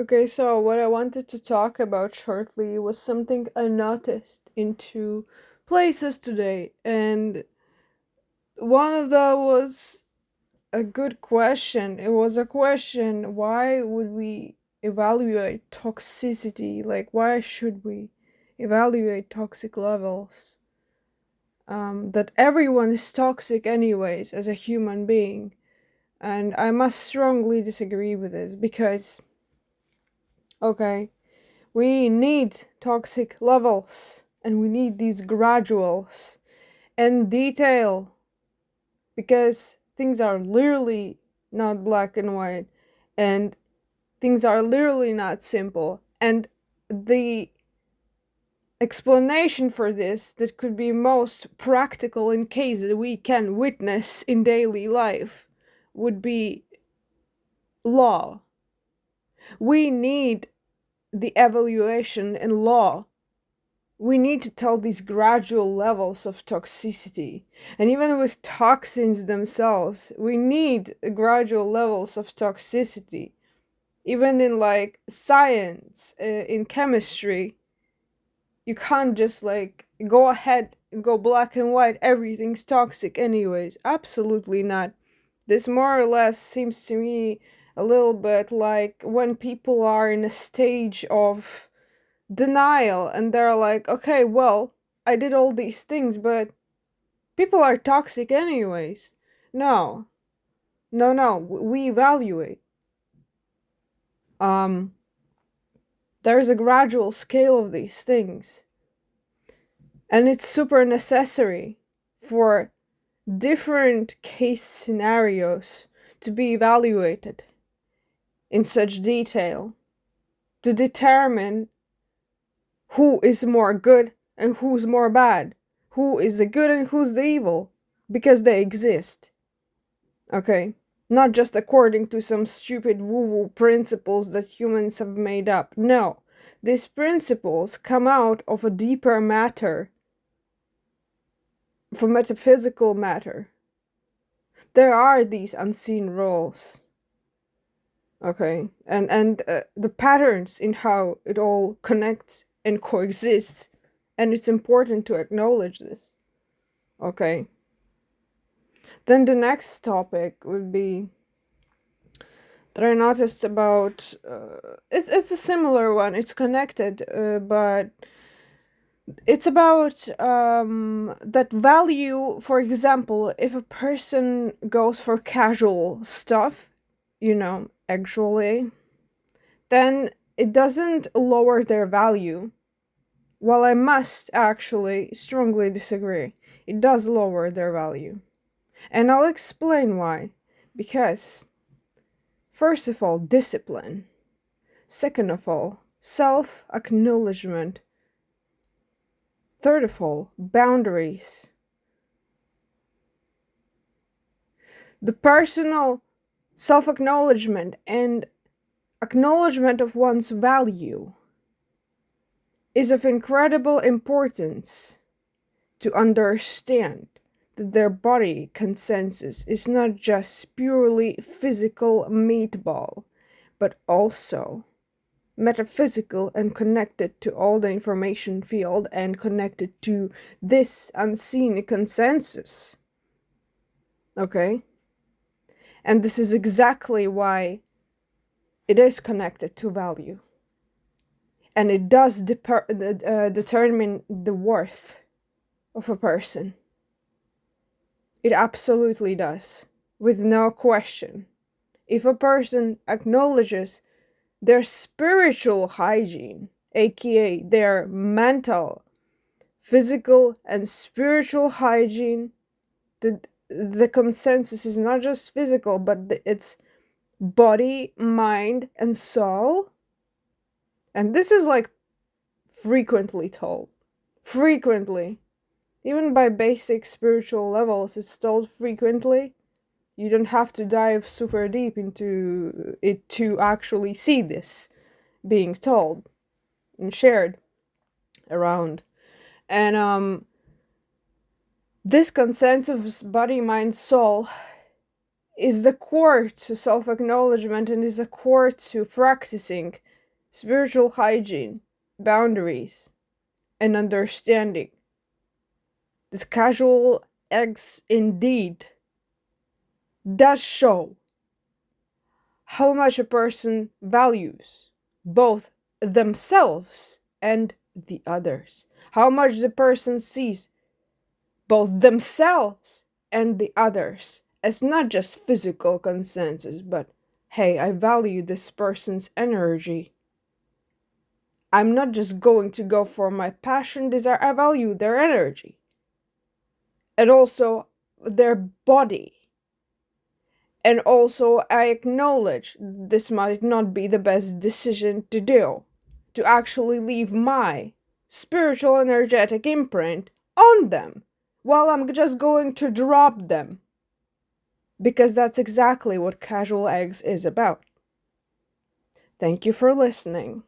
Okay, so what I wanted to talk about shortly was something I noticed in two places today, and one of them was a good question. It was a question: why would we evaluate toxicity? Like, why should we evaluate toxic levels? That everyone is toxic, anyways, as a human being, and I must strongly disagree with this because, okay, we need toxic levels and we need these graduals and detail because things are literally not black and white and things are literally not simple. And the explanation for this that could be most practical in case that we can witness in daily life would be law. We need the evaluation in law. We need to tell these gradual levels of toxicity. And even with toxins themselves, we need gradual levels of toxicity. Even in like science, in chemistry, you can't just like go ahead and go black and white, everything's toxic anyways. Absolutely not. This more or less seems to me a little bit like when people are in a stage of denial and they're like, okay, well, I did all these things, but people are toxic anyways. No, no, we evaluate. Um, there's a gradual scale of these things, and it's super necessary for different case scenarios to be evaluated in such detail to determine who is more good and who's more bad, who is the good and who's the evil, because they exist. Okay? Not just according to some stupid woo woo principles that humans have made up. No. These principles come out of a deeper matter, of a metaphysical matter. There are these unseen rules. Okay? And the patterns in how it all connects and coexists. And it's important to acknowledge this. Okay? Then the next topic would be that I noticed about it's a similar one. It's connected, but it's about that value. For example, if a person goes for casual stuff, actually, then it doesn't lower their value. While I must actually strongly disagree, it does lower their value, and I'll explain why. Because first of all, discipline. Second of all, self acknowledgement. Third of all, boundaries. The personal self acknowledgement and acknowledgement of one's value is of incredible importance to understand that their body consensus is not just purely physical meatball, but also metaphysical and connected to all the information field and connected to this unseen consensus. Okay? And this is exactly why it is connected to value. And it does determine the worth of a person. It absolutely does, with no question. If a person acknowledges their spiritual hygiene, aka their mental, physical, and spiritual hygiene, the consensus is not just physical, but it's body, mind, and soul. And this is like frequently told. Frequently. Even by basic spiritual levels, it's told frequently. You don't have to dive super deep into it to actually see this being told and shared around. And this consensus body, mind, soul is the core to self-acknowledgement and is the core to practicing spiritual hygiene, boundaries, and understanding. This casual eggs indeed does show how much a person values both themselves and the others. How much the person sees both themselves and the others as not just physical consensus, but hey, I value this person's energy. I'm not just going to go for my passion, desire, I value their energy. And also their body. And also, I acknowledge this might not be the best decision to do, to actually leave my spiritual energetic imprint on them while I'm just going to drop them. Because that's exactly what Casual Eggs is about. Thank you for listening.